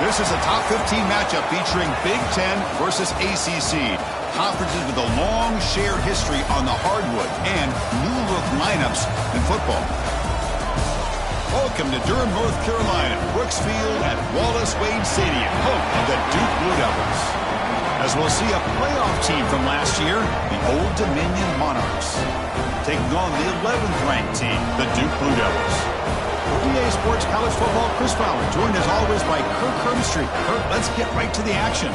This is a top 15 matchup featuring Big Ten versus ACC. Conferences with a long shared history on the hardwood and new-look lineups in football. Welcome to Durham, North Carolina, Brooks Field at Wallace Wade Stadium, home of the Duke Blue Devils. As we'll see a playoff team from last year, the Old Dominion Monarchs, taking on the 11th ranked team, the Duke Blue Devils. EA Sports College Football, Chris Fowler, joined as always by Kirk Hermstreet. Kirk, let's get right to the action.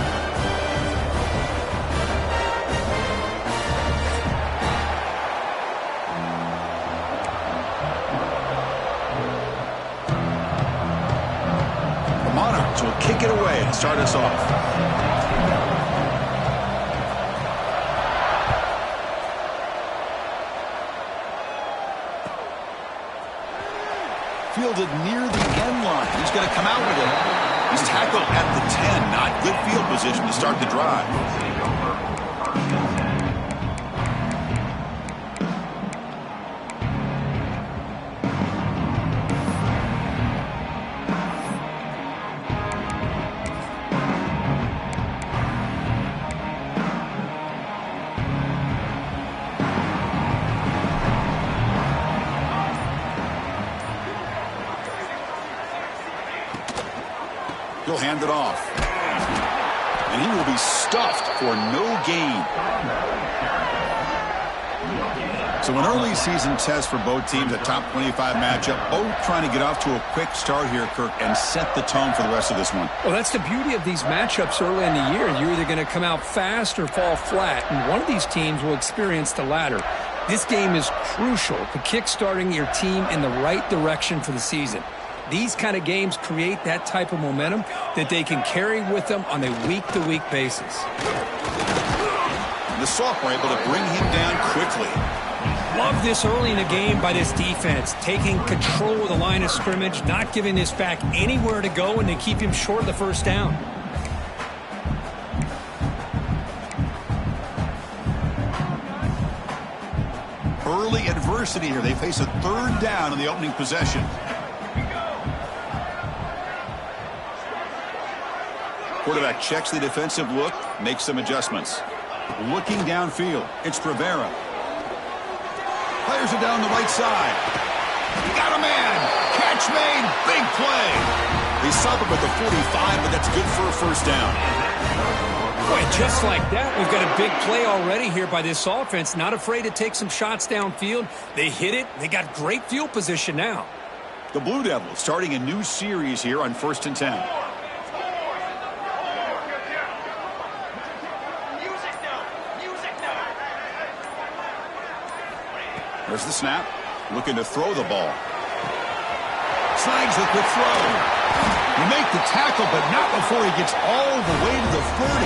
The Monarchs will kick it away and start us off. Fielded near the end line. He's going to come out with it. He's tackled at the 10. Not good field position to start the drive. He'll hand it off. And he will be stuffed for no gain. So an early season test for both teams, a top 25 matchup. Both trying to get off to a quick start here, Kirk, and set the tone for the rest of this one. Well, that's the beauty of these matchups early in the year. You're either going to come out fast or fall flat, and one of these teams will experience the latter. This game is crucial to kick-starting your team in the right direction for the season. These kind of games create that type of momentum that they can carry with them on a week-to-week basis. The Sophomore able to bring him down quickly. Love this early in the game by this defense, taking control of the line of scrimmage, not giving this back anywhere to go, and they keep him short of the first down. Early adversity here. They face a third down in the opening possession. Quarterback checks the defensive look, makes some adjustments. Looking downfield, it's Rivera. Fires it down the right side. He got a man. Catch made. Big play. They stop him at the 45, but that's good for a first down. Boy, just like that, we've got a big play already here by this offense. Not afraid to take some shots downfield. They hit it. They got great field position now. The Blue Devils starting a new series here on 1st and 10. There's the snap. Looking to throw the ball. Snags the quick throw. You make the tackle, but not before he gets all the way to the 30.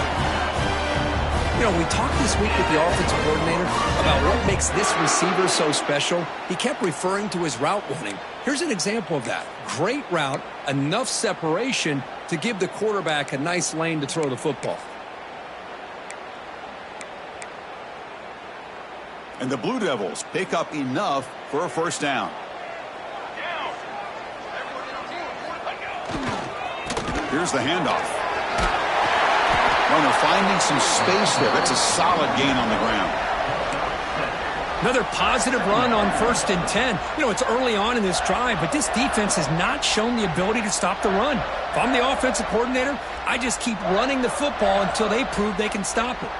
You know, we talked this week with the offensive coordinator about what makes this receiver so special. He kept referring to his route running. Here's an example of that. Great route, enough separation to give the quarterback a nice lane to throw the football. And the Blue Devils pick up enough for a first down. Here's the handoff. Runner finding some space there. That's a solid gain on the ground. Another positive run on 1st and 10. You know, it's early on in this drive, but this defense has not shown the ability to stop the run. If I'm the offensive coordinator, I just keep running the football until they prove they can stop it.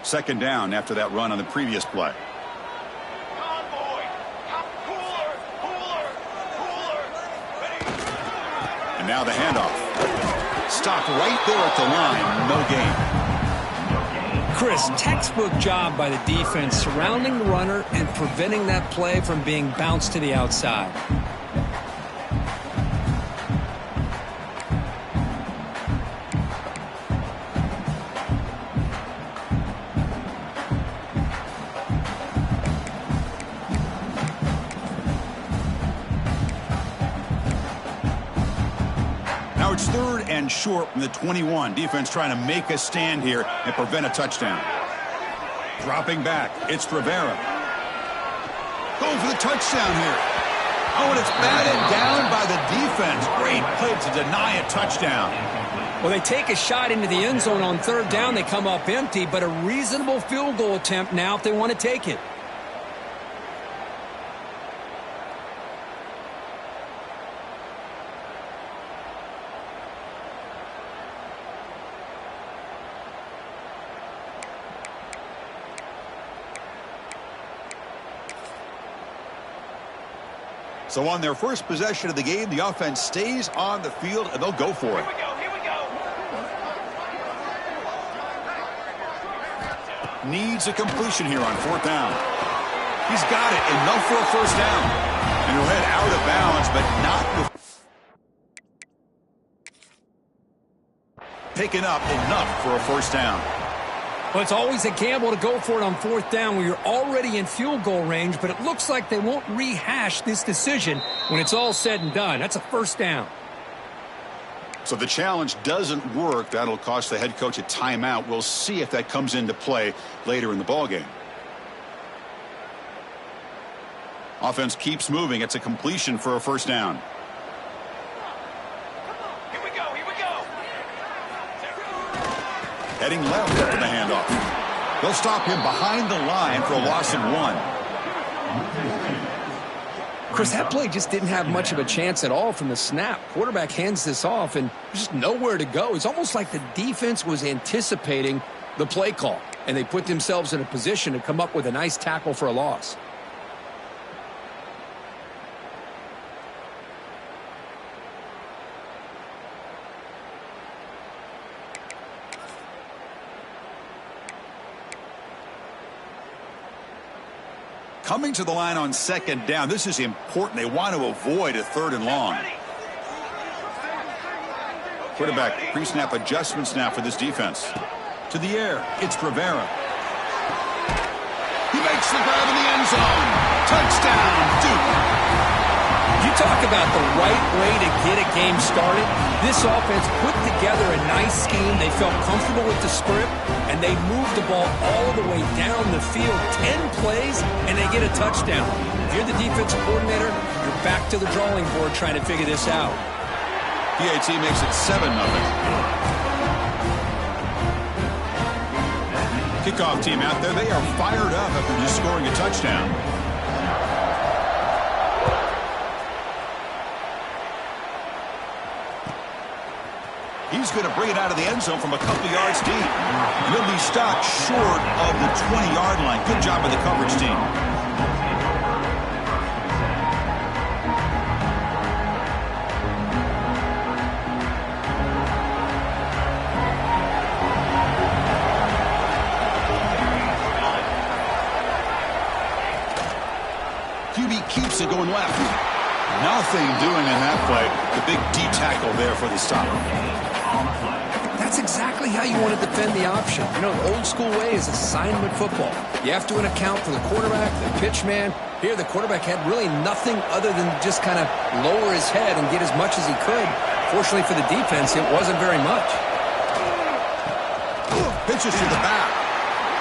Second down after that run on the previous play. And now the handoff. Stopped right there at the line. No gain. Chris, textbook job by the defense surrounding the runner and preventing that play from being bounced to the outside. It's 3rd and short from the 21. Defense trying to make a stand here and prevent a touchdown. Dropping back, it's Rivera. Going for the touchdown here. Oh, and it's batted down by the defense. Great play to deny a touchdown. Well, they take a shot into the end zone on 3rd down. They come up empty, but a reasonable field goal attempt now if they want to take it. So on their first possession of the game, the offense stays on the field, and they'll go for it. Here we go. Needs a completion here on 4th down. He's got it. Enough for a first down. And he'll head out of bounds, but not picking up enough for a first down. Well, it's always a gamble to go for it on 4th down when you're already in field goal range, but it looks like they won't rehash this decision when it's all said and done. That's a first down. So the challenge doesn't work. That'll cost the head coach a timeout. We'll see if that comes into play later in the ballgame. Offense keeps moving. It's a completion for a first down. Here we go. Heading left after the handoff. They'll stop him behind the line for a loss of 1. Chris, that play just didn't have much of a chance at all from the snap. Quarterback hands this off, and there's just nowhere to go. It's almost like the defense was anticipating the play call, and they put themselves in a position to come up with a nice tackle for a loss. Coming to the line on 2nd down. This is important. They want to avoid a 3rd and long. Quarterback pre-snap adjustments now for this defense. To the air, it's Rivera. He makes the grab in the end zone. Touchdown, Duke. You talk about the right way to get a game started. This offense put together a nice scheme. They felt comfortable with the script, and they moved the ball all the way down the field. 10 plays, and they get a touchdown. If you're the defensive coordinator, you're back to the drawing board trying to figure this out. PAT makes it 7-0. Kickoff team out there. They are fired up after just scoring a touchdown. He's going to bring it out of the end zone from a couple yards deep. And he'll be stopped short of the 20-yard line. Good job by the coverage team. keeps it going left. Nothing doing in that play. The big D tackle there for the stop. That's exactly how you want to defend the option. You know, the old school way is assignment football. You have to account for the quarterback, the pitch man. Here, the quarterback had really nothing other than just kind of lower his head and get as much as he could. Fortunately for the defense, it wasn't very much. Pitches to the back.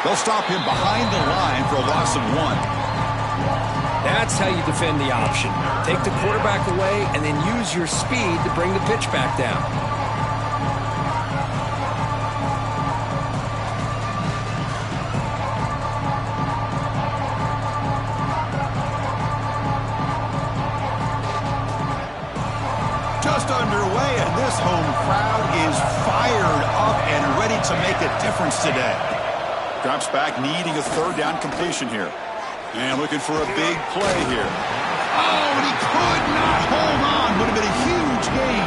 They'll stop him behind the line for a loss of 1. That's how you defend the option. Take the quarterback away and then use your speed to bring the pitch back down. Just underway, and this home crowd is fired up and ready to make a difference today. Drops back, needing a third down completion here. And looking for a big play here. Oh, and he could not hold on. Would have been a huge gain.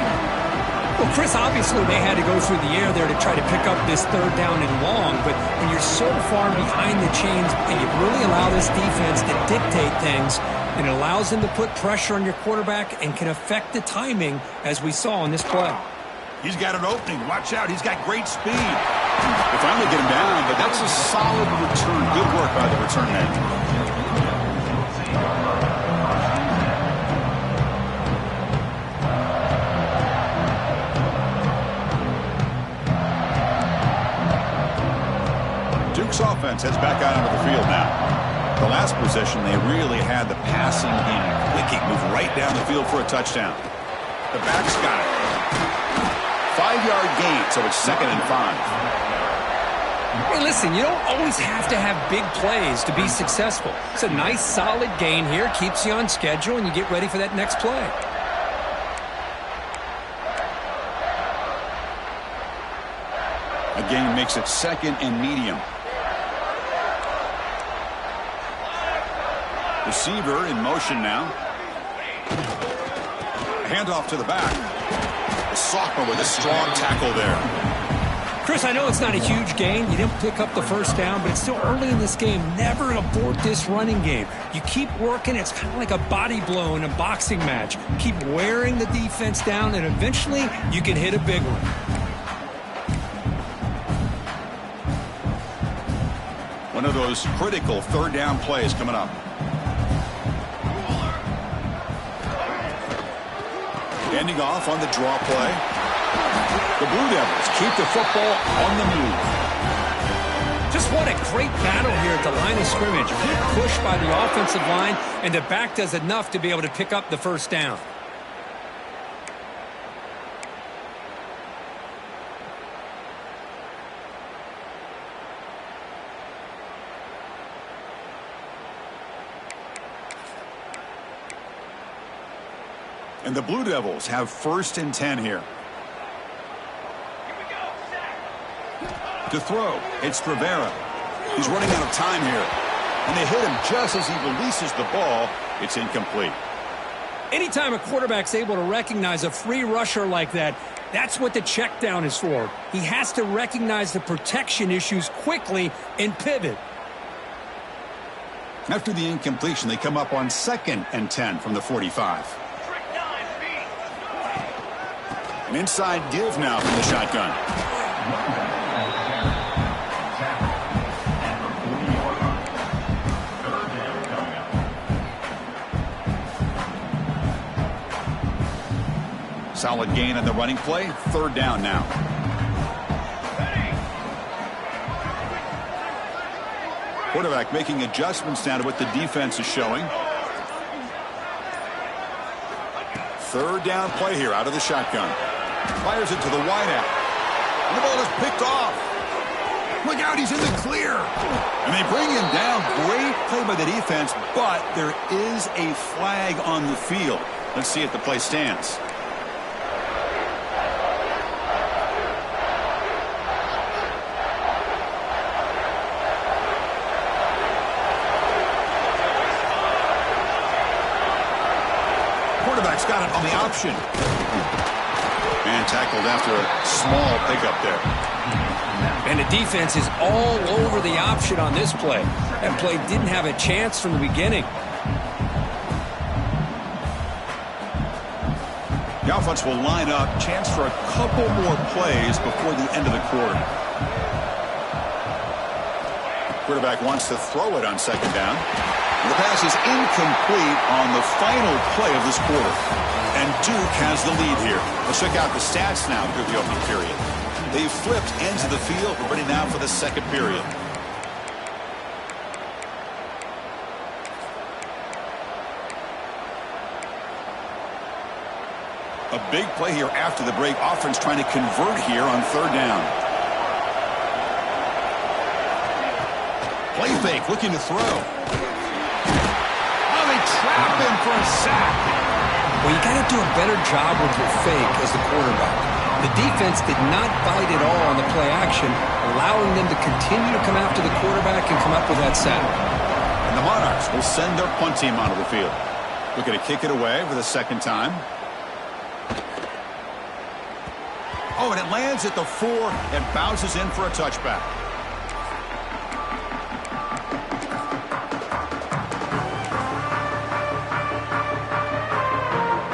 Well, Chris, obviously they had to go through the air there to try to pick up this third down and long, but when you're so far behind the chains and you really allow this defense to dictate things, it allows them to put pressure on your quarterback and can affect the timing, as we saw in this play. He's got an opening. Watch out. He's got great speed. They finally get him down, but that's a solid return. Good work by the return man. Duke's offense heads back out onto the field now. The last possession, they really had the passing game clicking. Move right down the field for a touchdown. The back's got it. 5-yard gain, so it's 2nd and 5. Hey, listen, you don't always have to have big plays to be successful. It's a nice, solid gain here. Keeps you on schedule, and you get ready for that next play. A gain makes it 2nd and medium. Receiver in motion now. Handoff to the back. The sophomore with a strong tackle there. Chris, I know it's not a huge gain. You didn't pick up the first down, but it's still early in this game. Never abort this running game. You keep working. It's kind of like a body blow in a boxing match. Keep wearing the defense down, and eventually you can hit a big one. One of those critical third down plays coming up. Ending off on the draw play. The Blue Devils keep the football on the move. Just what a great battle here at the line of scrimmage. Good push by the offensive line, and the back does enough to be able to pick up the first down. And the Blue Devils have 1st and 10 here. To throw, it's Rivera. He's running out of time here. And they hit him just as he releases the ball. It's incomplete. Anytime a quarterback's able to recognize a free rusher like that, that's what the check down is for. He has to recognize the protection issues quickly and pivot. After the incompletion, they come up on 2nd and 10 from the 45. An inside give now from the shotgun. Solid gain on the running play. 3rd down now. Quarterback making adjustments now to what the defense is showing. 3rd down play here out of the shotgun. Fires it to the wideout. And the ball is picked off. Look out, he's in the clear. And they bring him down. Great play by the defense, but there is a flag on the field. Let's see if the play stands. Quarterback's got it on the option. And tackled after a small pickup there. And the defense is all over the option on this play. That play didn't have a chance from the beginning. The offense will line up. Chance for a couple more plays before the end of the quarter. Quarterback wants to throw it on second down. The pass is incomplete on the final play of this quarter. And Duke has the lead here. Let's check out the stats now through the opening period. They've flipped ends of the field. We're ready now for the second period. A big play here after the break. Offense trying to convert here on third down. Play fake, looking to throw. Oh, they trap him for a sack. Well, you got to do a better job with your fake as the quarterback. The defense did not bite at all on the play action, allowing them to continue to come after the quarterback and come up with that sack. And the Monarchs will send their punt team onto the field. Looking to kick it away for the second time. Oh, and it lands at the 4 and bounces in for a touchback.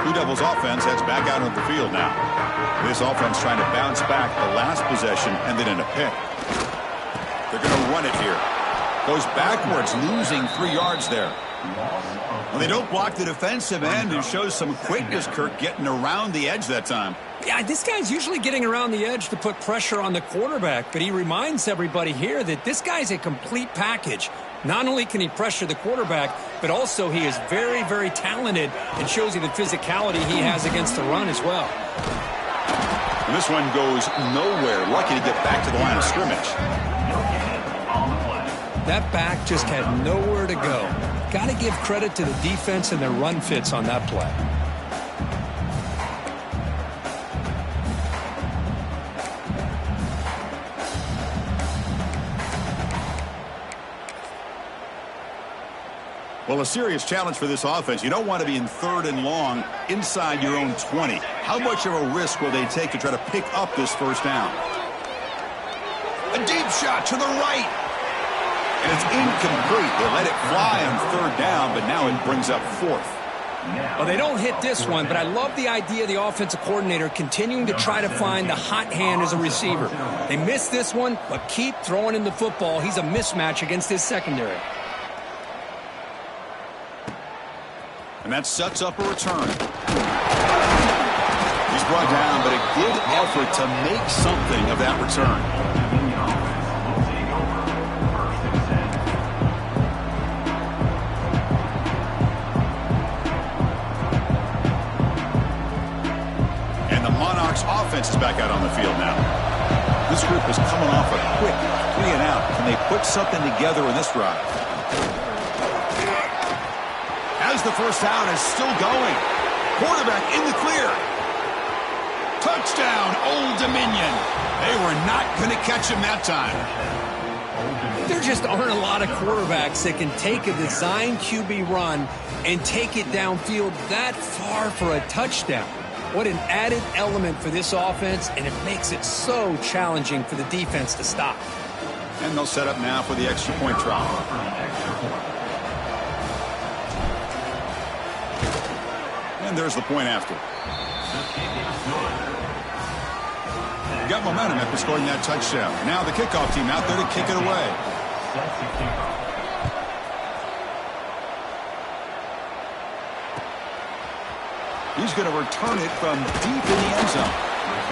Blue Devils offense heads back out on the field now. This offense trying to bounce back the last possession and then in a pick. They're going to run it here. Goes backwards, losing 3 yards there. Well, they don't block the defensive end and shows some quickness, Kirk, getting around the edge that time. Yeah, this guy's usually getting around the edge to put pressure on the quarterback, but he reminds everybody here that this guy's a complete package. Not only can he pressure the quarterback, but also he is very, very talented and shows you the physicality he has against the run as well. And this one goes nowhere. Lucky to get back to the line of scrimmage. That back just had nowhere to go. Got to give credit to the defense and their run fits on that play. Well, a serious challenge for this offense. You don't want to be in 3rd and long inside your own 20. How much of a risk will they take to try to pick up this first down? A deep shot to the right. And it's incomplete. They let it fly on 3rd down, but now it brings up 4th. Well, they don't hit this one, but I love the idea of the offensive coordinator continuing to try to find the hot hand as a receiver. They missed this one, but keep throwing him the football. He's a mismatch against his secondary. And that sets up a return. He's brought down, but a good effort to make something of that return. And the Monarchs offense is back out on the field now. This group is coming off a quick 3 and out. Can they put something together in this drive? As the first down is still going. Quarterback in the clear. Touchdown, Old Dominion. They were not going to catch him that time. There just aren't a lot of quarterbacks that can take a design QB run and take it downfield that far for a touchdown. What an added element for this offense, and it makes it so challenging for the defense to stop. And they'll set up now for the extra point try. And there's the point after. Got momentum after scoring that touchdown. Now the kickoff team out there to kick it away. He's going to return it from deep in the end zone.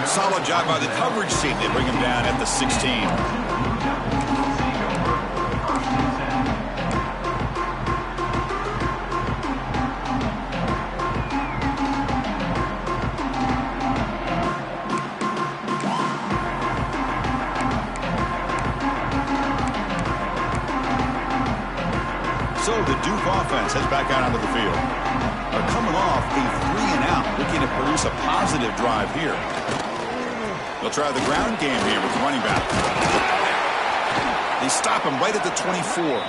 Solid job by the coverage team. They bring him down at the 16. So the Duke offense heads back out onto the field. They're coming off a 3 and out, looking to produce a positive drive here. They'll try the ground game here with the running back. They stop him right at the 24.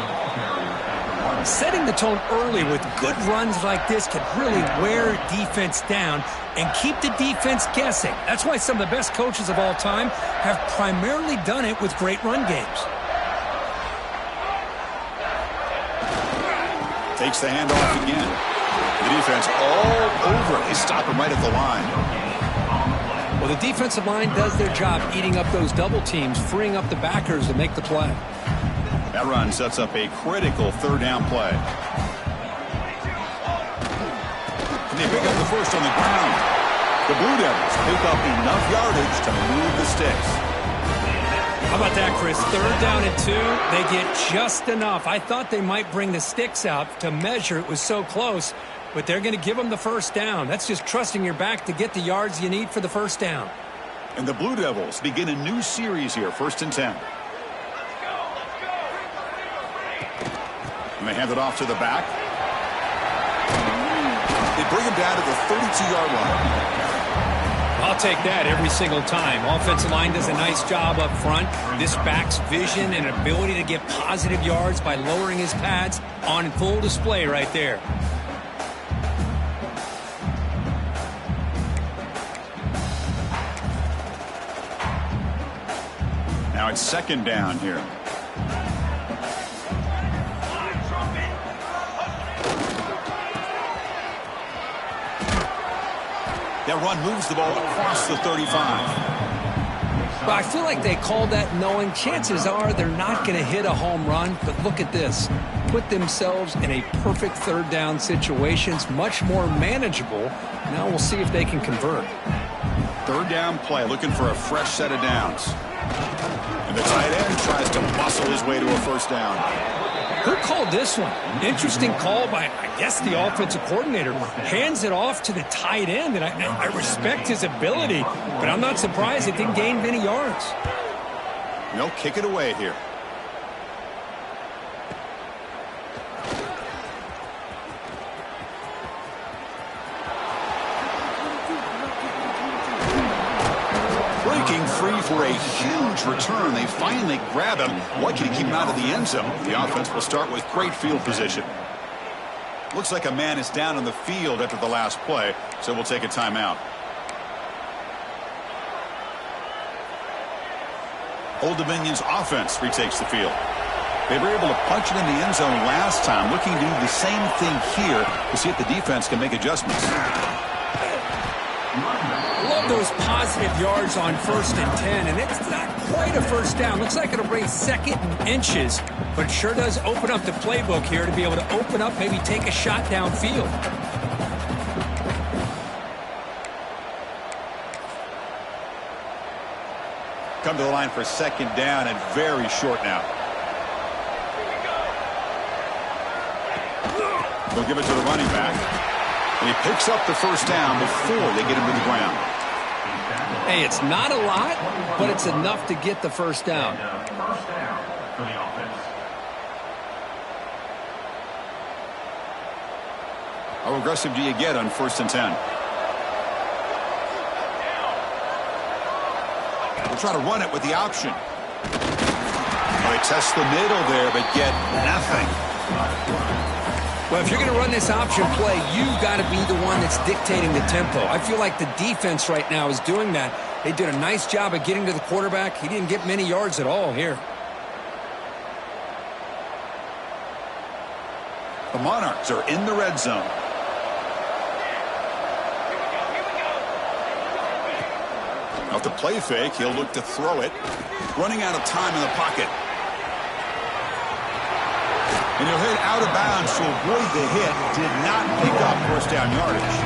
Setting the tone early with good runs like this can really wear defense down and keep the defense guessing. That's why some of the best coaches of all time have primarily done it with great run games. Takes the handoff again. The defense all over it. They stop him right at the line. Well, the defensive line does their job eating up those double teams, freeing up the backers to make the play. That run sets up a critical third down play. And they pick up the first on the ground. The Blue Devils pick up enough yardage to move the sticks. How about that, Chris? Third down and 2. They get just enough. I thought they might bring the sticks out to measure. It was so close. But they're going to give them the first down. That's just trusting your back to get the yards you need for the first down. And the Blue Devils begin a new series here, 1st and 10. And they hand it off to the back. They bring him down to the 32-yard line. I'll take that every single time. Offensive line does a nice job up front. This back's vision and ability to get positive yards by lowering his pads on full display right there. Now it's 2nd down here. That run moves the ball across the 35. But I feel like they called that knowing chances are they're not going to hit a home run. But look at this. Put themselves in a perfect third down situation. It's much more manageable. Now we'll see if they can convert. Third down play, looking for a fresh set of downs. And the tight end tries to muscle his way to a first down. Who called this one? Interesting call by, I guess, the offensive coordinator. Hands it off to the tight end, and I respect his ability, but I'm not surprised it didn't gain many yards. No, kick it away here. Breaking free for a huge return. They finally grab him. Lucky to keep him out of the end zone. The offense will start with great field position. Looks like a man is down on the field after the last play, so we'll take a timeout. Old Dominion's offense retakes the field. They were able to punch it in the end zone last time, looking to do the same thing here to see if the defense can make adjustments. Love those positive yards on 1st and 10, and it's not quite a first down. Looks like it'll bring 2nd and inches, but it sure does open up the playbook here to be able to open up, maybe take a shot downfield. Come to the line for 2nd down and very short now. They'll give it to the running back. And he picks up the first down before they get him to the ground. Hey, it's not a lot, but it's enough to get the first down. How aggressive do you get on 1st and 10? We'll try to run it with the option. Well, they test the middle there, but get nothing. Well, if you're going to run this option play, you've got to be the one that's dictating the tempo. I feel like the defense right now is doing that. They did a nice job of getting to the quarterback. He didn't get many yards at all here. The Monarchs are in the red zone. Off the play fake, he'll look to throw it. Running out of time in the pocket. And he'll hit out of bounds to avoid the hit. Did not pick up first down yardage.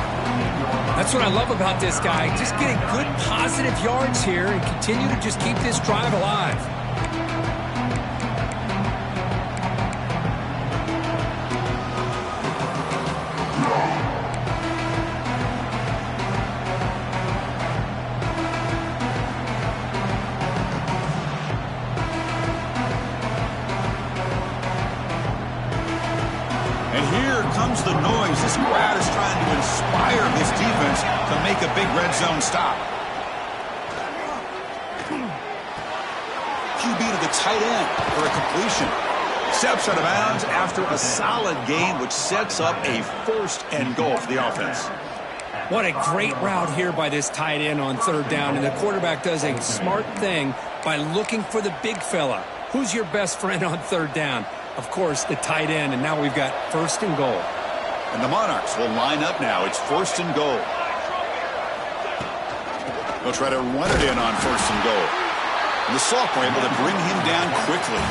That's what I love about this guy. Just getting good positive yards here and continue to just keep this drive alive. Comes the noise. This crowd is trying to inspire this defense to make a big red zone stop. QB to the tight end for a completion. Steps out of bounds after a solid gain, which sets up a 1st and goal for the offense. What a great route here by this tight end on 3rd down, and the quarterback does a smart thing by looking for the big fella. Who's your best friend on 3rd down? Of course, the tight end, and now we've got 1st and goal. And the Monarchs will line up now. It's 1st and goal. They'll try to run it in on 1st and goal. And the Sophomore able to bring him down quickly.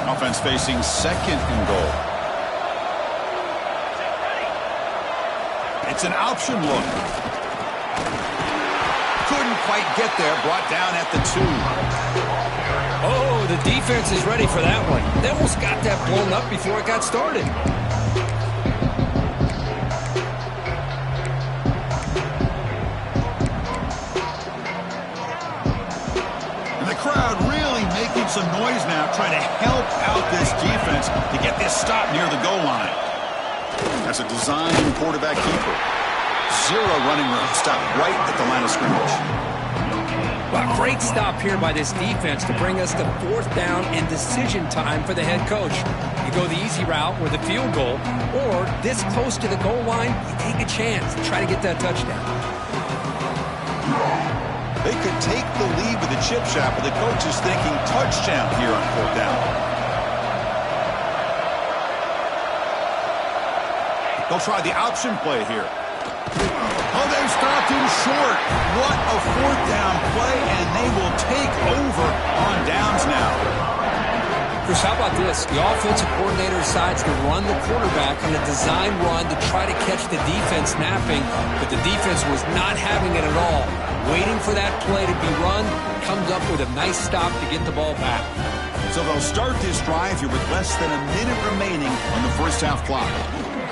Offense facing 2nd and goal. It's an option look. Couldn't quite get there. Brought down at the 2. Oh, the defense is ready for that one. They almost got that blown up before it got started. And the crowd really making some noise now, trying to help out this defense to get this stop near the goal line. That's a design quarterback keeper. 0 running room. Stop right at the line of scrimmage. Well, great stop here by this defense to bring us to 4th down and decision time for the head coach. You go the easy route with a field goal, or this close to the goal line, you take a chance to try to get that touchdown. They could take the lead with a chip shot, but the coach is thinking touchdown here on 4th down. They'll try the option play here. Oh, they stopped him short. What a 4th down play, and they will take over on downs now. Chris, how about this? The offensive coordinator decides to run the quarterback on a design run to try to catch the defense napping, but the defense was not having it at all. Waiting for that play to be run, comes up with a nice stop to get the ball back. So they'll start this drive here with less than a minute remaining on the 1st half clock.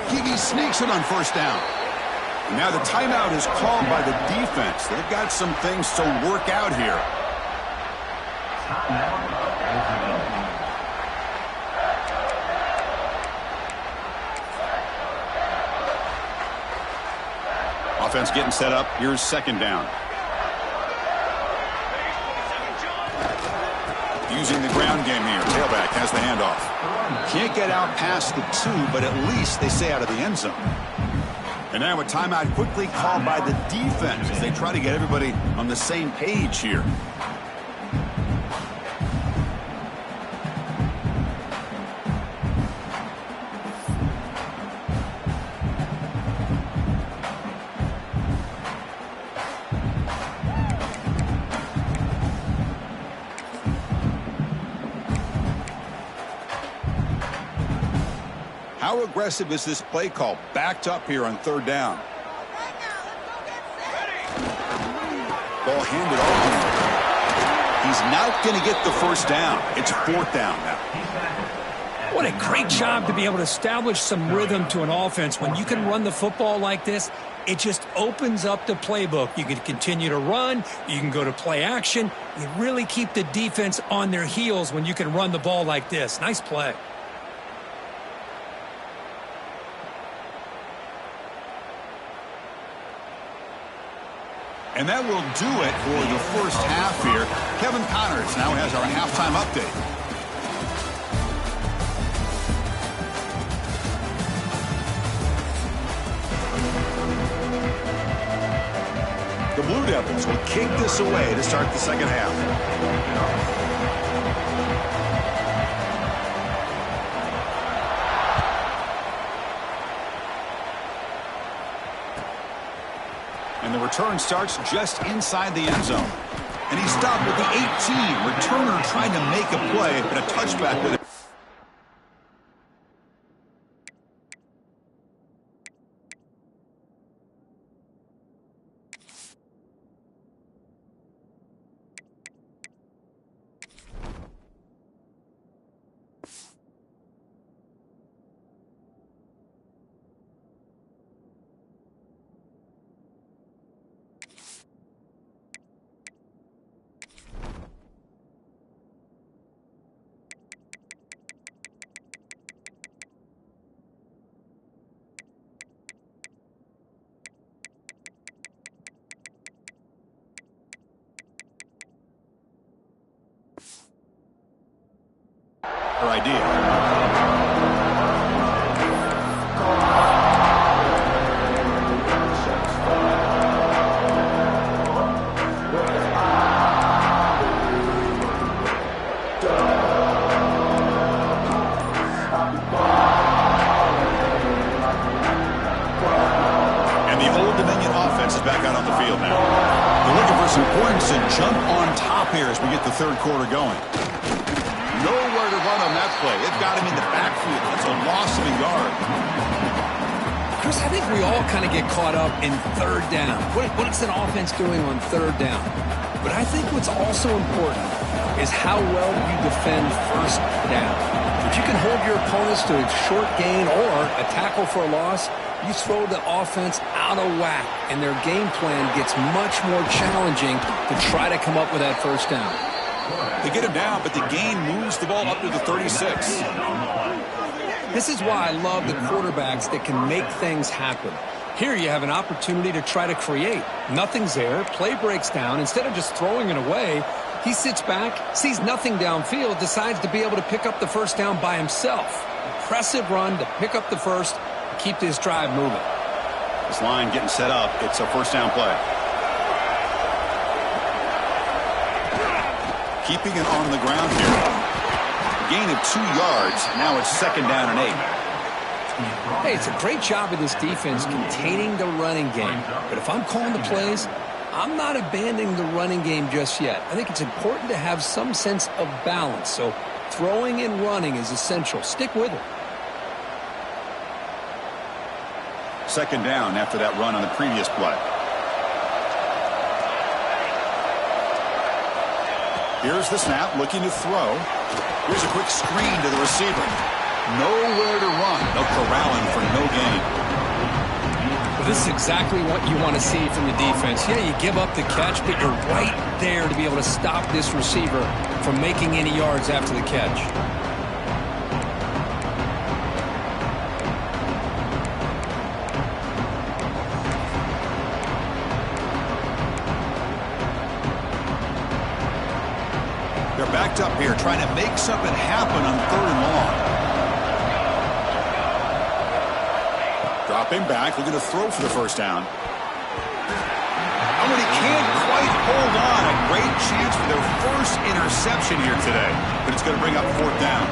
He sneaks it on 1st down. And now the timeout is called by the defense. They've got some things to work out here. Offense getting set up. Here's 2nd down. Using the ground game here. Tailback has the handoff. Can't get out past the 2, but at least they stay out of the end zone. And now a timeout quickly called by the defense as they try to get everybody on the same page here. How aggressive is this play call? Backed up here on 3rd down. Ball handed off. He's not going to get the 1st down. It's 4th down now. What a great job to be able to establish some rhythm to an offense. When you can run the football like this, it just opens up the playbook. You can continue to run. You can go to play action. You really keep the defense on their heels when you can run the ball like this. Nice play. And that will do it for the 1st half here. Kevin Connors now has our halftime update. The Blue Devils will kick this away to start the 2nd half. And the return starts just inside the end zone. And he stopped with the 18. Returner trying to make a play, but a touchback with it. Her idea. Old Dominion offense is back out on the field now. They're looking for some points to jump on top here as we get the third quarter going. Nowhere to run on that play. It got him in the backfield. That's a loss of a yard. Chris, I think we all kind of get caught up in third down. What's an offense doing on third down? But I think what's also important is how well you defend first down. If you can hold your opponents to a short gain or a tackle for a loss, you throw the offense out of whack, and their game plan gets much more challenging to try to come up with that first down. They get him down, but the gain moves the ball up to the 36. This is why I love the quarterbacks that can make things happen. Here you have an opportunity to try to create. Nothing's there. Play breaks down. Instead of just throwing it away, he sits back, sees nothing downfield, decides to be able to pick up the first down by himself. Impressive run to pick up the first, keep this drive moving. This line getting set up. It's a first down play. Keeping it on the ground here. Gain of 2 yards. Now it's second down and 8. Hey, it's a great job of this defense containing the running game. But if I'm calling the plays, I'm not abandoning the running game just yet. I think it's important to have some sense of balance. So throwing and running is essential. Stick with it. Second down after that run on the previous play. Here's the snap, looking to throw. Here's a quick screen to the receiver. Nowhere to run. No corralling for no gain. Well, this is exactly what you want to see from the defense. Yeah, you give up the catch, but you're right there to be able to stop this receiver from making any yards after the catch. They're backed up here, trying to make something happen on third and long. Dropping back, looking to throw for the first down. Oh, and he can't quite hold on. A great chance for their first interception here today, but it's going to bring up fourth down.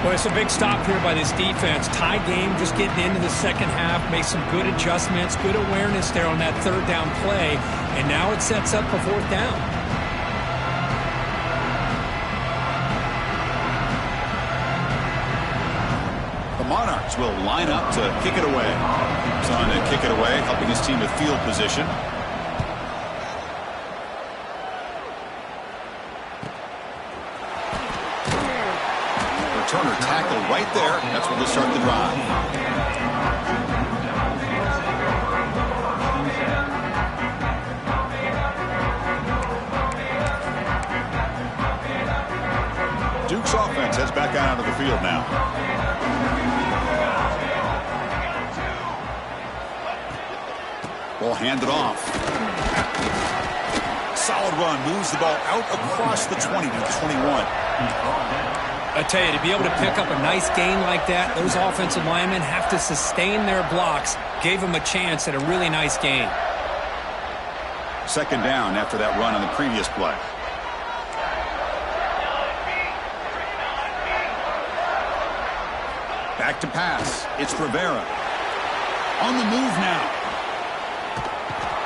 Well, it's a big stop here by this defense. Tie game, just getting into the second half, make some good adjustments, good awareness there on that third down play, and now it sets up for fourth down. Monarchs will line up to kick it away. He's on to kick it away, helping his team with field position. Returner tackle right there. That's where they start the drive. Duke's offense heads back out of the field now. Ball handed off. Solid run. Moves the ball out across the 20 to the 21. I tell you, to be able to pick up a nice gain like that, those offensive linemen have to sustain their blocks. Gave them a chance at a really nice gain. Second down after that run on the previous play. Back to pass. It's Rivera. On the move now.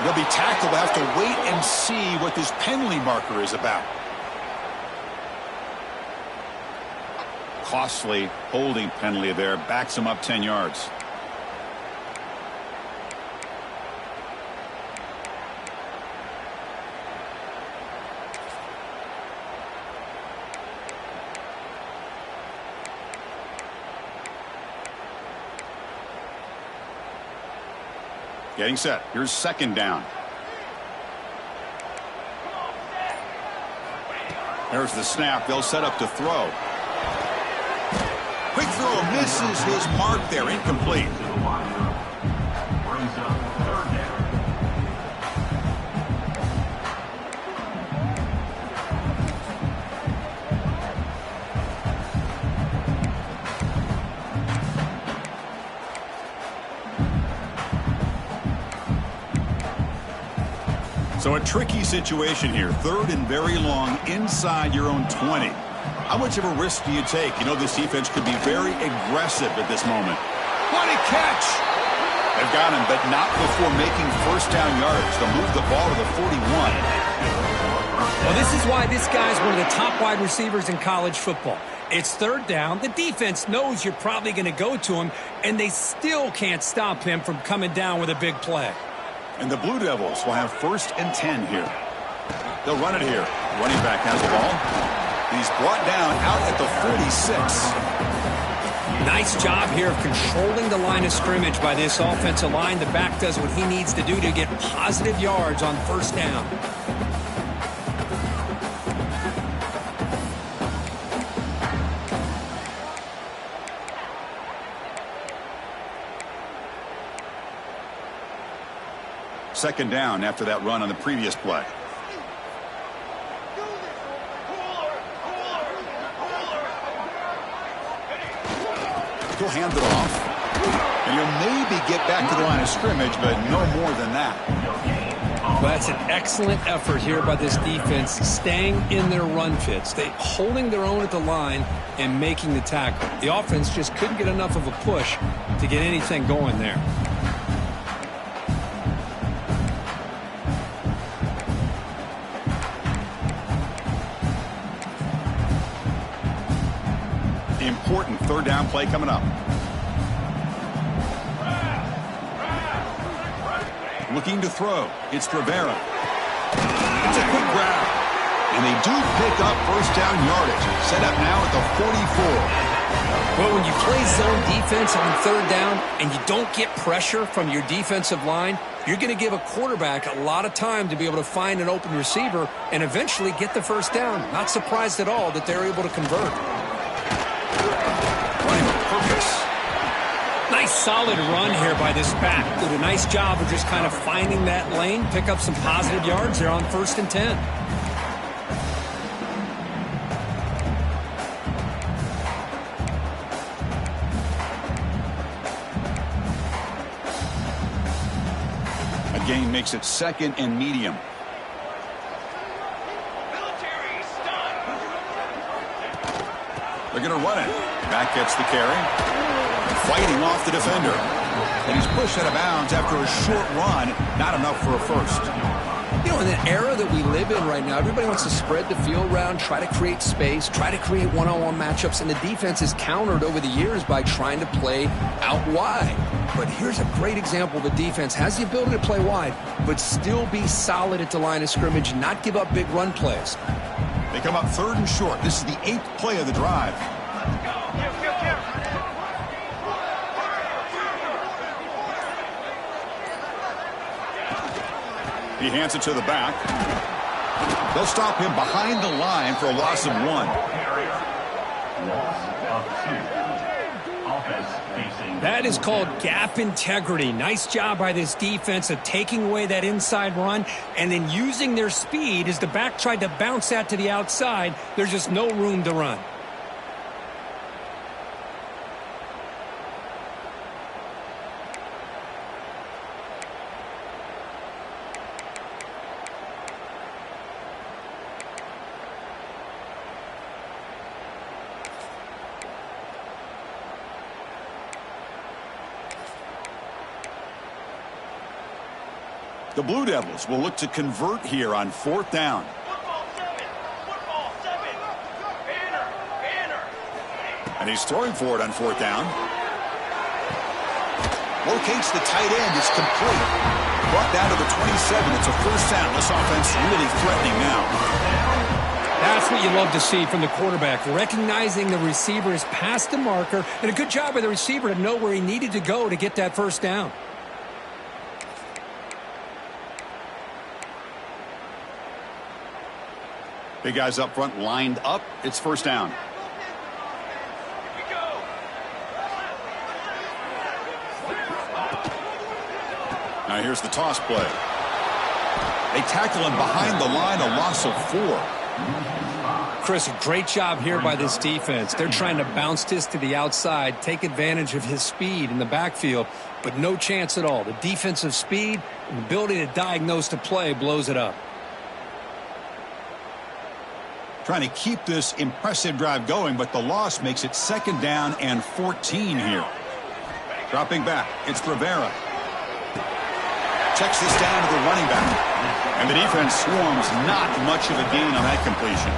They'll be tackled. They'll have to wait and see what this penalty marker is about. Costly holding penalty there. Backs him up 10 yards. Getting set. Here's second down. There's the snap. They'll set up to throw. Quick throw misses his mark there. Incomplete. So a tricky situation here. Third and very long inside your own 20. How much of a risk do you take? You know this defense could be very aggressive at this moment. What a catch! They've got him, but not before making first down yardage. They'll move the ball to the 41. Well, this is why this guy's one of the top wide receivers in college football. It's third down. The defense knows you're probably going to go to him, and they still can't stop him from coming down with a big play. And the Blue Devils will have 1st and 10 here. They'll run it here. Running back has the ball. He's brought down out at the 46. Nice job here of controlling the line of scrimmage by this offensive line. The back does what he needs to do to get positive yards on first down. Second down after that run on the previous play. He'll hand it off. And he'll maybe get back to the line of scrimmage, but no more than that. Well, that's an excellent effort here by this defense, staying in their run fits. They holding their own at the line and making the tackle. The offense just couldn't get enough of a push to get anything going there. Important third down play coming up. Looking to throw. It's Rivera. It's a quick grab. And they do pick up first down yardage. Set up now at the 44. Well, when you play zone defense on third down and you don't get pressure from your defensive line, you're going to give a quarterback a lot of time to be able to find an open receiver and eventually get the first down. Not surprised at all that they're able to convert. Running with purpose. Nice solid run here by this back. Did a nice job of just kind of finding that lane, pick up some positive yards there on 1st and 10. A gain makes it 2nd and medium. They're going to run it. Back gets the carry. Fighting off the defender. And he's pushed out of bounds after a short run. Not enough for a first. You know, in the era that we live in right now, everybody wants to spread the field around, try to create space, try to create one-on-one matchups, and the defense is countered over the years by trying to play out wide. But here's a great example. The defense has the ability to play wide, but still be solid at the line of scrimmage and not give up big run plays. They come up 3rd and short. This is the 8th play of the drive. He hands it to the back. They'll stop him behind the line for a loss of 1. That is called gap integrity. Nice job by this defense of taking away that inside run and then using their speed as the back tried to bounce that to the outside. There's just no room to run. The Blue Devils will look to convert here on 4th down. And he's throwing for it on 4th down. Locates the tight end. It's complete. Brought down to the 27. It's a first down. This offense really threatening now. That's what you love to see from the quarterback. Recognizing the receiver is past the marker, and a good job by the receiver to know where he needed to go to get that first down. Big guys up front lined up. It's first down. Now here's the toss play. They tackle him behind the line, a loss of 4. Chris, a great job here by this defense. They're trying to bounce this to the outside, take advantage of his speed in the backfield, but no chance at all. The defensive speed and ability to diagnose the play blows it up. Trying to keep this impressive drive going, but the loss makes it 2nd down and 14 here. Dropping back, it's Rivera. Checks this down to the running back. And the defense swarms not much of a gain on that completion.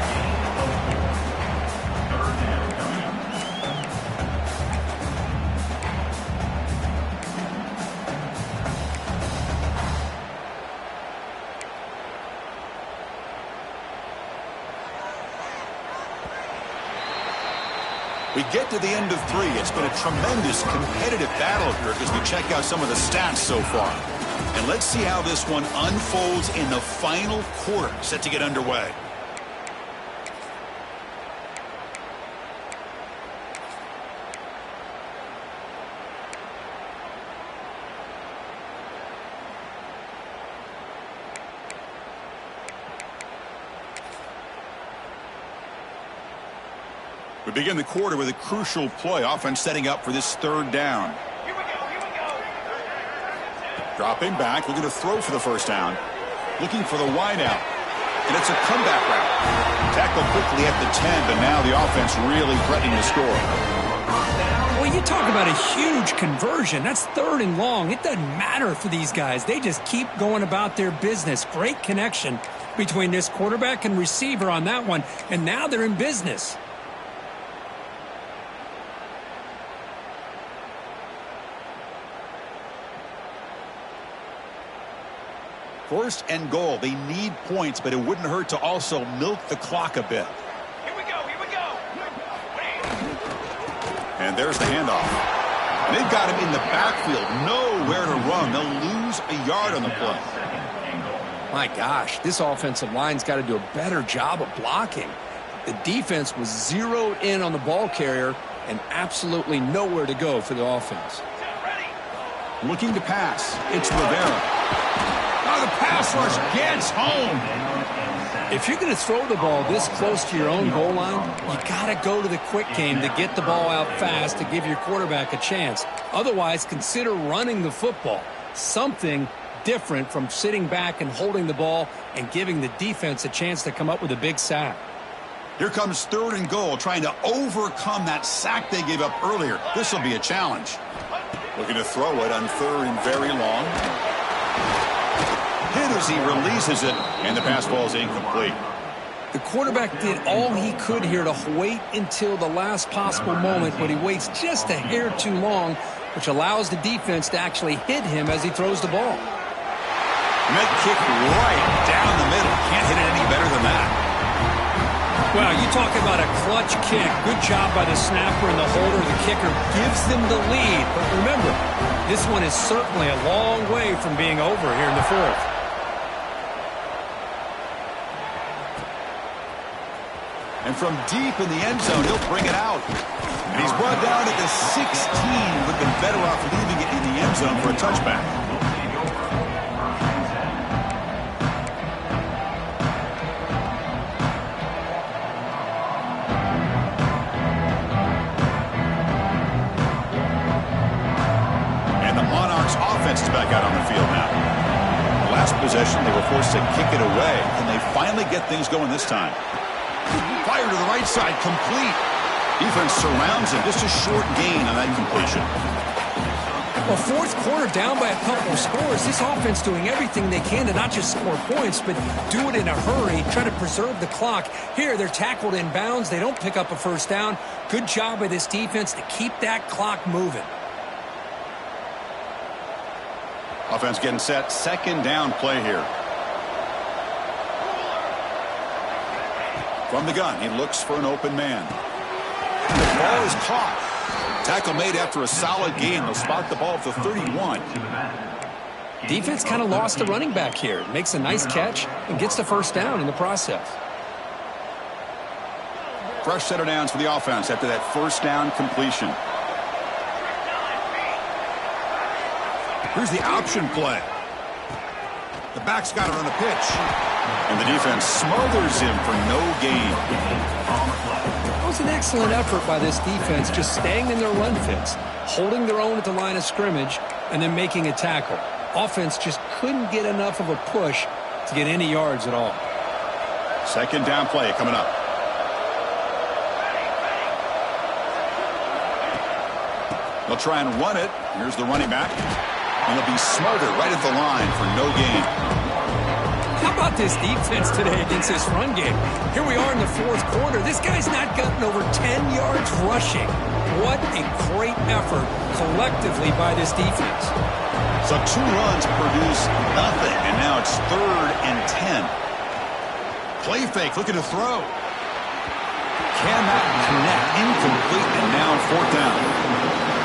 We get to the end of 3. It's been a tremendous competitive battle here as we check out some of the stats so far. And let's see how this one unfolds in the final quarter, set to get underway. We begin the quarter with a crucial play. Offense setting up for this 3rd down. Here we go. Dropping back, looking to throw for the first down. Looking for the wide out. And it's a comeback route. Tackled quickly at the 10, but now the offense really threatening to score. Well, you talk about a huge conversion. That's 3rd and long. It doesn't matter for these guys. They just keep going about their business. Great connection between this quarterback and receiver on that one, and now they're in business. 1st and goal. They need points, but it wouldn't hurt to also milk the clock a bit. Here we go. And there's the handoff. And they've got him in the backfield. Nowhere to run. They'll lose a yard on the play. My gosh, this offensive line's got to do a better job of blocking. The defense was zeroed in on the ball carrier and absolutely nowhere to go for the offense. Looking to pass. It's Rivera. Oh, the pass rush gets home. If you're going to throw the ball this close to your own goal line, you got to go to the quick game to get the ball out fast to give your quarterback a chance. Otherwise, consider running the football. Something different from sitting back and holding the ball and giving the defense a chance to come up with a big sack. Here comes 3rd and goal, trying to overcome that sack they gave up earlier. This will be a challenge. Looking to throw it on 3rd and very long. Hit as he releases it, and the pass ball is incomplete. The quarterback did all he could here to wait until the last possible moment, but he waits just a hair too long, which allows the defense to actually hit him as he throws the ball. And that kick right down the middle. Can't hit it any better than that. Well, you talk about a clutch kick. Good job by the snapper and the holder. The kicker gives them the lead. But remember, this one is certainly a long way from being over here in the 4th. And from deep in the end zone, he'll bring it out. And he's brought down at the 16. Would have been better off leaving it in the end zone for a touchback. And the Monarchs offense is back out on the field now. Last possession, they were forced to kick it away, and they finally get things going this time. Fire to the right side, complete. Defense surrounds him. Just a short gain on that completion. Well, 4th quarter down by a couple of scores. This offense doing everything they can to not just score points, but do it in a hurry, try to preserve the clock. Here, they're tackled in bounds. They don't pick up a first down. Good job by this defense to keep that clock moving. Offense getting set. 2nd down play here. From the gun, he looks for an open man. The ball is caught. Tackle made after a solid gain. They'll spot the ball at the 31. Defense kind of lost the running back here. Makes a nice catch and gets the first down in the process. Fresh set of downs for the offense after that first down completion. Here's the option play. The back's got it on the pitch. And the defense smothers him for no gain. That was an excellent effort by this defense, just staying in their run fits, holding their own at the line of scrimmage, and then making a tackle. Offense just couldn't get enough of a push to get any yards at all. 2nd down play coming up. They'll try and run it. Here's the running back. And he'll be smothered right at the line for no gain. How about this defense today against this run game? Here we are in the fourth quarter. This guy's not gotten over 10 yards rushing. What a great effort collectively by this defense. So 2 runs produce nothing, and now it's 3rd and 10. Play fake, looking to throw. Cannot connect, incomplete, and now 4th down.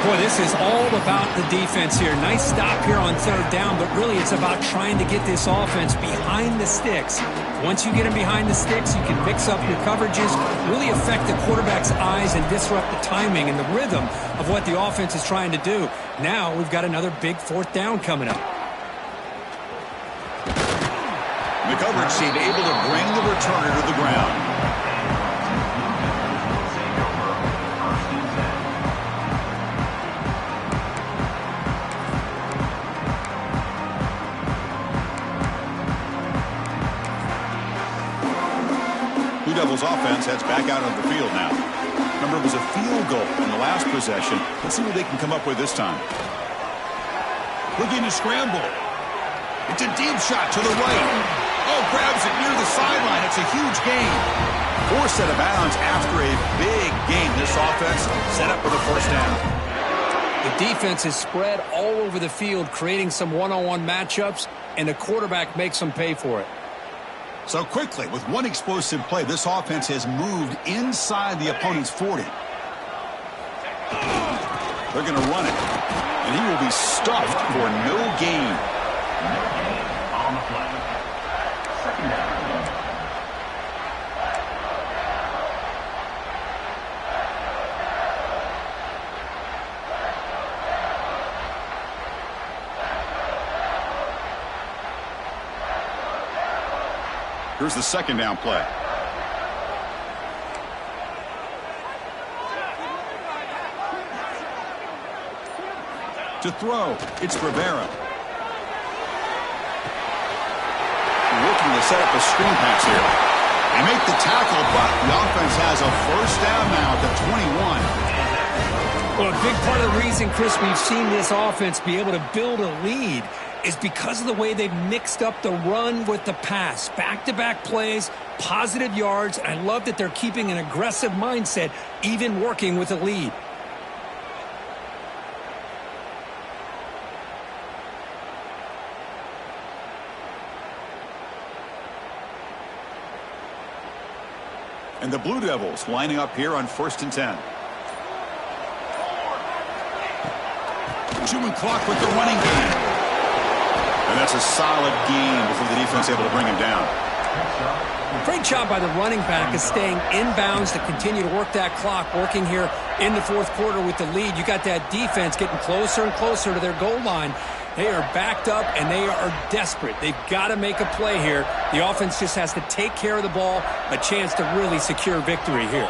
Boy, this is all about the defense here. Nice stop here on 3rd down, but really it's about trying to get this offense behind the sticks. Once you get them behind the sticks, you can mix up your coverages, really affect the quarterback's eyes and disrupt the timing and the rhythm of what the offense is trying to do. Now we've got another big 4th down coming up. The coverage team able to bring the returner to the ground. Blue Devils offense heads back out on the field now. Remember, it was a field goal in the last possession. Let's see what they can come up with this time. Looking to scramble. It's a deep shot to the right. Oh, grabs it near the sideline. It's a huge gain. Forced out of bounds after a big game. This offense set up for the 1st down. The defense is spread all over the field, creating some one-on-one matchups, and the quarterback makes them pay for it. So quickly, with one explosive play, this offense has moved inside the opponent's 40. They're going to run it, and he will be stuffed for no gain. On the play. 2nd down. Here's the 2nd down play. To throw, it's Rivera. Looking to set up a screen pass here. They make the tackle, but the offense has a 1st down now at the 21. Well, a big part of the reason, Chris, we've seen this offense be able to build a lead is because of the way they've mixed up the run with the pass. Back-to-back plays, positive yards. I love that they're keeping an aggressive mindset, even working with a lead. And the Blue Devils lining up here on 1st and 10. Chewing clock with the running game. And that's a solid gain before the defense able to bring him down. Great job by the running back of staying inbounds to continue to work that clock, working here in the 4th quarter with the lead. You got that defense getting closer and closer to their goal line. They are backed up, and they are desperate. They've got to make a play here. The offense just has to take care of the ball, a chance to really secure victory here.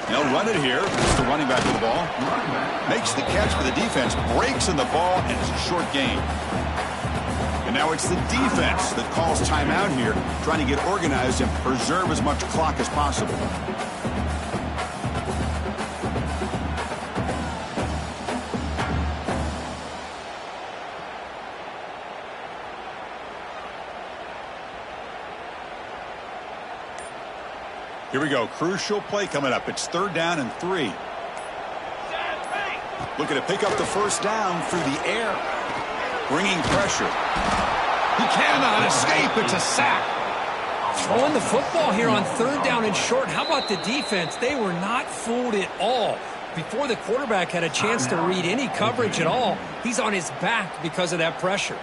They'll run it here. It's the running back with the ball. Makes the catch for the defense. Breaks in the ball, and it's a short gain. And now it's the defense that calls timeout here, trying to get organized and preserve as much clock as possible. Here we go. Crucial play coming up. It's 3rd down and 3. Looking to pick up the 1st down through the air. Bringing pressure. He cannot escape. It's a sack. Throwing the football here on 3rd down and short. How about the defense? They were not fooled at all. Before the quarterback had a chance to read any coverage at all, he's on his back because of that pressure.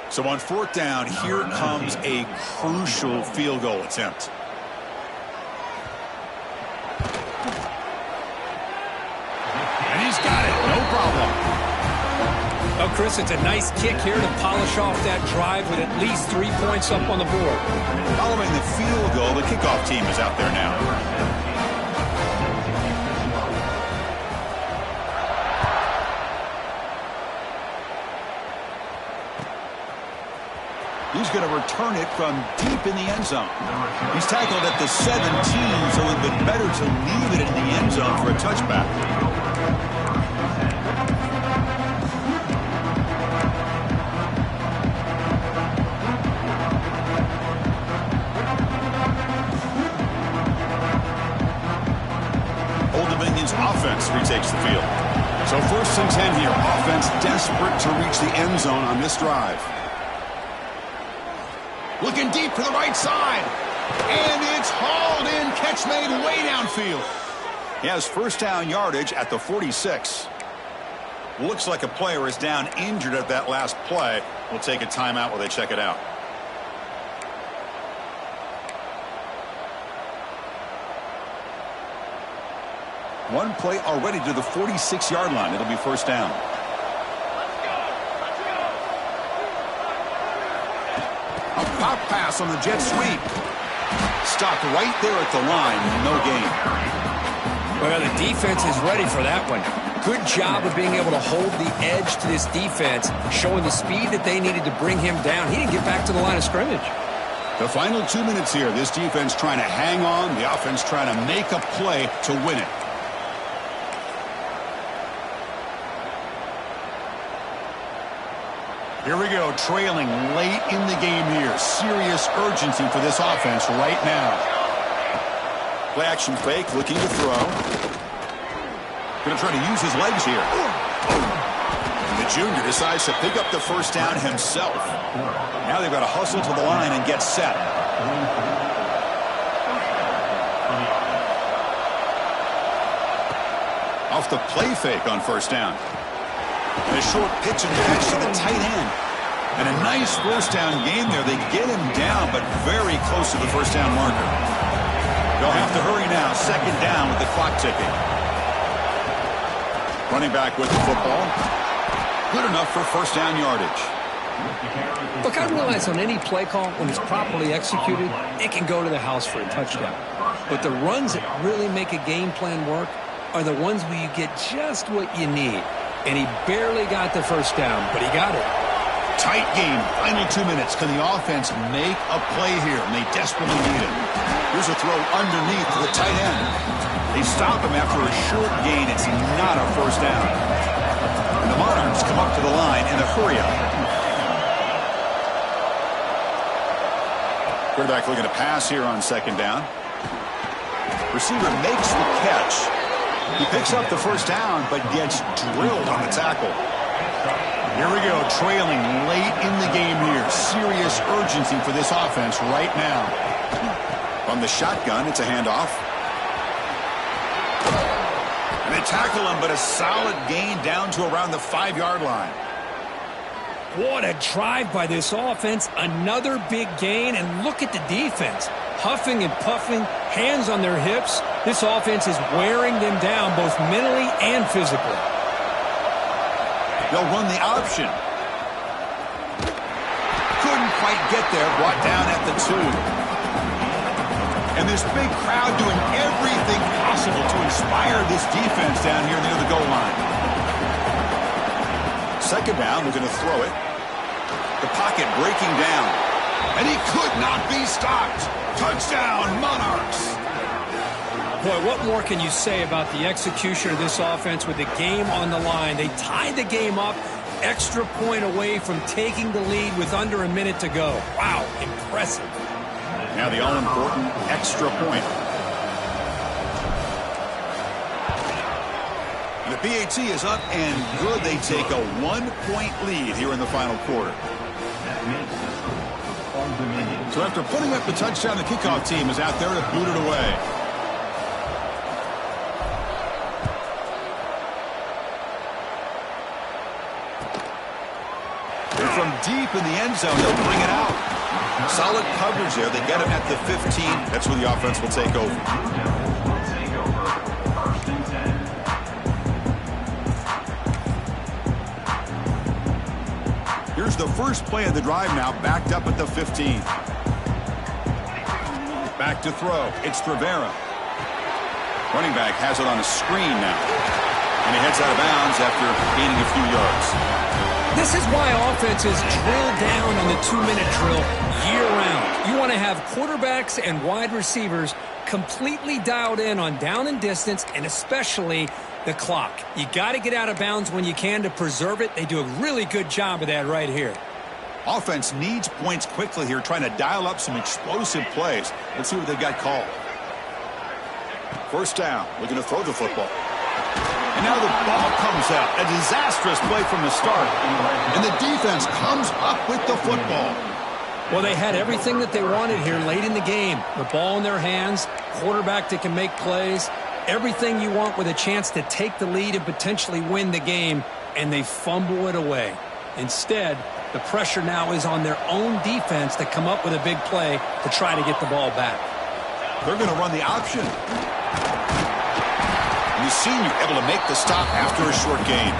So on 4th down, here comes a crucial field goal attempt. And he's got it. No problem. Oh, Chris, it's a nice kick here to polish off that drive with at least 3 points up on the board. Following the field goal, the kickoff team is out there now. He's going to return it from deep in the end zone. He's tackled at the 17, so it would be better to leave it in the end zone for a touchback. offense retakes the field. So 1st and 10 here. Offense desperate to reach the end zone on this drive. Looking deep for the right side. And it's hauled in. Catch made way downfield. He has 1st down yardage at the 46. Looks like a player is down injured at that last play. We'll take a timeout while they check it out. One play already to the 46-yard line. It'll be 1st down. A pop pass on the jet sweep. Stopped right there at the line. No gain. Well, the defense is ready for that one. Good job of being able to hold the edge to this defense, showing the speed that they needed to bring him down. He didn't get back to the line of scrimmage. The final 2 minutes here. This defense trying to hang on. The offense trying to make a play to win it. Here we go, trailing late in the game here. Serious urgency for this offense right now. Play action fake, looking to throw. Going to try to use his legs here. And the junior decides to pick up the 1st down himself. Now they've got to hustle to the line and get set. Off the play fake on 1st down. And a short pitch and catch to the tight end. And a nice 1st down game there. They get him down, but very close to the 1st down marker. They'll have to hurry now. 2nd down with the clock ticking. Running back with the football. Good enough for 1st down yardage. Look, I realize on any play call, when it's properly executed, it can go to the house for a touchdown. But the runs that really make a game plan work are the ones where you get just what you need. And he barely got the 1st down, but he got it. Tight game. Final 2 minutes. Can the offense make a play here? And they desperately need it. Here's a throw underneath to the tight end. They stop him after a short gain. It's not a 1st down. And the Monarchs come up to the line in a hurry-up. Quarterback looking to pass here on 2nd down. Receiver makes the catch. He picks up the 1st down, but gets drilled on the tackle. Here we go, trailing late in the game here. Serious urgency for this offense right now. From the shotgun, it's a handoff. And they tackle him, but a solid gain down to around the 5-yard line. What a drive by this offense. Another big gain, and look at the defense. Huffing and puffing, hands on their hips. This offense is wearing them down both mentally and physically. They'll run the option. Couldn't quite get there, brought down at the 2. And this big crowd doing everything possible to inspire this defense down here near the goal line. 2nd down, we're going to throw it. The pocket breaking down. And he could not be stopped. Touchdown, Monarchs. Boy, what more can you say about the execution of this offense with the game on the line? They tied the game up, extra point away from taking the lead with under a minute to go. Wow, impressive. Now the all-important extra point. The PAT is up and good. They take a 1-point lead here in the final quarter. So after putting up the touchdown, the kickoff team is out there to boot it away. And from deep in the end zone, they'll bring it out. Solid coverage there. They get him at the 15. That's where the offense will take over. Here's the first play of the drive now, backed up at the 15. Back to throw. It's Rivera. Running back has it on a screen now. And he heads out of bounds after gaining a few yards. This is why offenses drill down on the 2-minute drill year-round. You want to have quarterbacks and wide receivers completely dialed in on down and distance, and especially the clock. You got to get out of bounds when you can to preserve it. They do a really good job of that right here. Offense needs points quickly here, trying to dial up some explosive plays. Let's see what they've got called. First down, looking to throw the football. And now the ball comes out. A disastrous play from the start. And the defense comes up with the football. Well, they had everything that they wanted here late in the game. The ball in their hands, quarterback that can make plays, everything you want with a chance to take the lead and potentially win the game, and they fumble it away. Instead, the pressure now is on their own defense to come up with a big play to try to get the ball back. They're going to run the option. You've seen you able to make the stop after a short gain.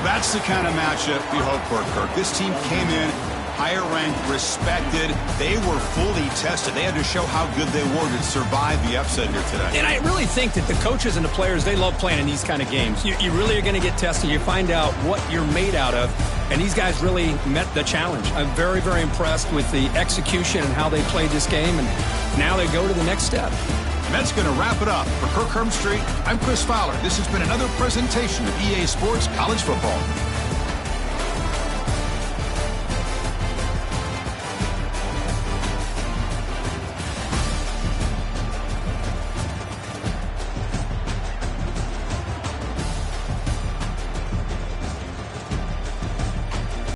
That's the kind of matchup we hope for, Kirk. This team came in higher ranked, respected. They were fully tested. They had to show how good they were to survive the upset here today. And I really think that the coaches and the players, they love playing in these kind of games. You really are going to get tested. You find out what you're made out of. And these guys really met the challenge. I'm very, very impressed with the execution and how they played this game. And now they go to the next step. And that's going to wrap it up. For Kirk Street, I'm Chris Fowler. This has been another presentation of EA Sports College Football.